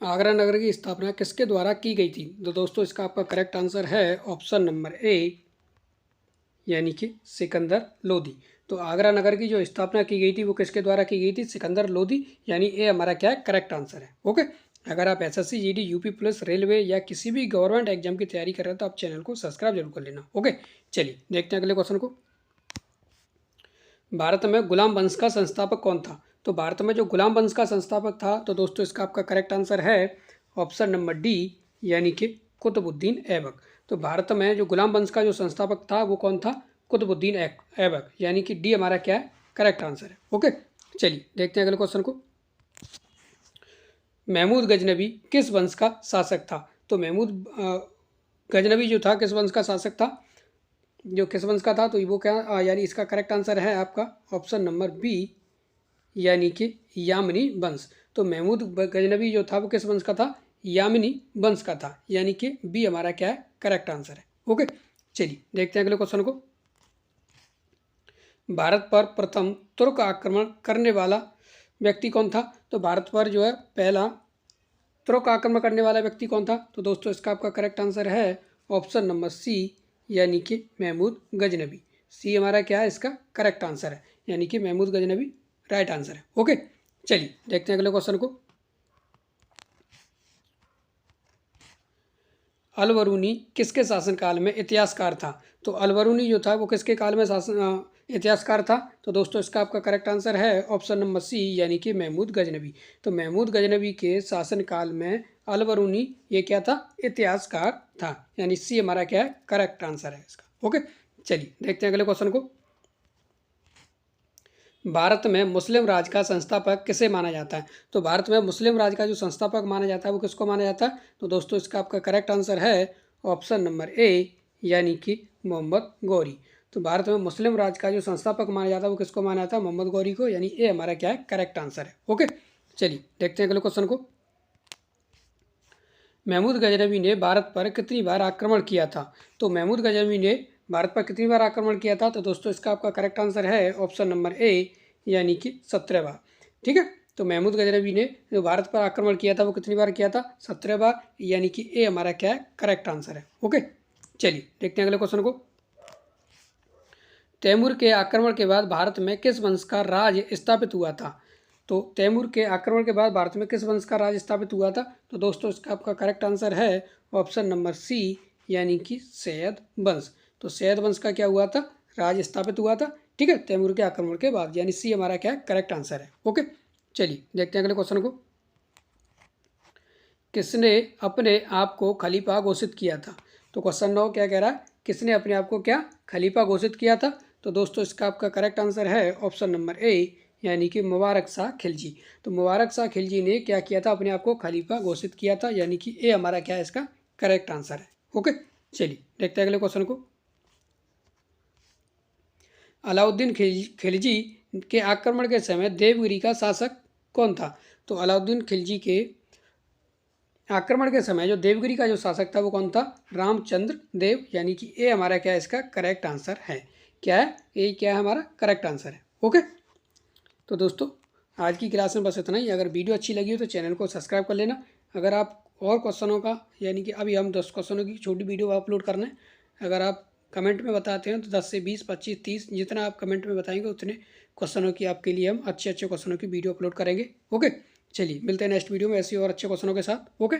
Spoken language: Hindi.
आगरा नगर की स्थापना किसके द्वारा की गई थी? तो दोस्तों इसका आपका करेक्ट आंसर है ऑप्शन नंबर ए, यानी कि सिकंदर लोदी। तो आगरा नगर की जो स्थापना की गई थी वो किसके द्वारा की गई थी? सिकंदर लोदी, यानी ए हमारा क्या है? करेक्ट आंसर है। ओके। अगर आप SSC, GD, UP police, railway या किसी भी गवर्नमेंट एग्जाम की तैयारी कर रहे हो तो आप चैनल को सब्सक्राइब जरूर कर लेना। ओके, चलिए देखते हैं अगले क्वेश्चन को। भारत में गुलाम वंश का संस्थापक कौन था? तो भारत में जो गुलाम वंश का संस्थापक था, तो दोस्तों इसका आपका करेक्ट आंसर है ऑप्शन नंबर डी, यानी कि कुतुबुद्दीन ऐबक। तो भारत में जो गुलाम वंश का जो संस्थापक था वो कौन था? कुतुबुद्दीन ऐबक, यानी कि डी हमारा क्या है? करेक्ट आंसर है। ओके, चलिए देखते हैं अगले क्वेश्चन को। महमूद गजनबी किस वंश का शासक था? तो महमूद गजनबी जो था किस वंश का शासक था? जो किस वंश का था? तो वो क्या यानी इसका करेक्ट आंसर है आपका ऑप्शन नंबर बी, यानी कि यामिनी वंश। तो महमूद गजनबी जो था वो किस वंश का था? यामिनी वंश का था, यानी कि बी हमारा क्या है? करेक्ट आंसर है। ओके, चलिए देखते हैं अगले क्वेश्चन को। भारत पर प्रथम तुर्क आक्रमण करने वाला व्यक्ति कौन था? तो भारत पर जो है पहला तुर्क आक्रमण करने वाला व्यक्ति कौन था? तो दोस्तों इसका आपका करेक्ट आंसर है ऑप्शन नंबर सी, यानी कि महमूद गजनबी। सी हमारा क्या है? इसका करेक्ट आंसर है, यानी कि महमूद गजनबी राइट आंसर है। ओके, चलिए देखते हैं अगले क्वेश्चन को। अलबरूनी किसके शासनकाल में इतिहासकार था? तो अलबरूनी जो था वो किसके काल में शासन इतिहासकार था? तो दोस्तों इसका आपका करेक्ट आंसर है ऑप्शन नंबर सी, यानी कि महमूद गजनबी। तो महमूद गजनबी के शासनकाल में अलबरूनी ये क्या था? इतिहासकार था, यानी सी हमारा क्या है? करेक्ट आंसर है इसका। ओके, चलिए देखते हैं अगले क्वेश्चन को। भारत में मुस्लिम राज का संस्थापक किसे माना जाता है? तो भारत में मुस्लिम राज का जो संस्थापक माना जाता है वो किसको माना जाता है? तो दोस्तों इसका आपका करेक्ट आंसर है ऑप्शन नंबर ए, यानी कि मोहम्मद गौरी। तो भारत में मुस्लिम राज का जो संस्थापक माना जाता है वो किसको माना जाता है? मोहम्मद गौरी को, यानी ए हमारा क्या है? करेक्ट आंसर है। ओके, चलिए देखते हैं अगले क्वेश्चन को। महमूद गजनवी ने भारत पर कितनी बार आक्रमण किया था? तो महमूद गजनवी ने भारत पर कितनी बार आक्रमण किया था? तो दोस्तों इसका आपका करेक्ट आंसर है ऑप्शन नंबर ए, यानी कि 17 बार। ठीक है, तो महमूद गजनवी ने जो भारत पर आक्रमण किया था वो कितनी बार किया था? 17 बार, यानी कि ए हमारा क्या है? करेक्ट आंसर है। ओके, चलिए देखते हैं अगले क्वेश्चन को। तैमूर के आक्रमण के बाद भारत में किस वंश का राज स्थापित हुआ था? तो तैमूर के आक्रमण के बाद भारत में किस वंश का राज स्थापित हुआ था? तो दोस्तों इसका आपका करेक्ट आंसर है ऑप्शन नंबर सी, यानी कि सैयद वंश। तो सैयद वंश का क्या हुआ था? राज स्थापित हुआ था। ठीक है, तैमूर के आक्रमण के बाद, यानी सी हमारा क्या है? करेक्ट आंसर है। ओके, चलिए देखते हैं अगले क्वेश्चन को। किसने अपने आप को खलीफा घोषित किया था? तो क्वेश्चन 9 क्या कह रहा है? किसने अपने आप को क्या खलीफा घोषित किया था? तो दोस्तों इसका आपका करेक्ट आंसर है ऑप्शन नंबर ए, यानी कि मुबारक शाह खिलजी। तो मुबारक शाह खिलजी ने क्या किया था? अपने आप को खलीफा घोषित किया था, यानी कि ए हमारा क्या है? इसका करेक्ट आंसर है। ओके, चलिए देखते हैं अगले क्वेश्चन को। अलाउद्दीन खिलजी के आक्रमण के समय देवगिरी का शासक कौन था? तो अलाउद्दीन खिलजी के आक्रमण के समय जो देवगिरी का जो शासक था वो कौन था? रामचंद्र देव, यानी कि ए हमारा क्या है? इसका करेक्ट आंसर है। क्या है? ए क्या है? हमारा करेक्ट आंसर है। ओके, तो दोस्तों आज की क्लास में बस इतना ही। अगर वीडियो अच्छी लगी हो तो चैनल को सब्सक्राइब कर लेना। अगर आप और क्वेश्चनों का, यानी कि अभी हम 10 क्वेश्चनों की छोटी वीडियो अपलोड करना है, अगर आप कमेंट में बताते हैं तो 10 से 20, 25, 30 जितना आप कमेंट में बताएंगे उतने क्वेश्चनों की आपके लिए हम अच्छे अच्छे क्वेश्चनों की वीडियो अपलोड करेंगे। ओके, चलिए मिलते हैं नेक्स्ट वीडियो में ऐसी और अच्छे क्वेश्चनों के साथ। ओके।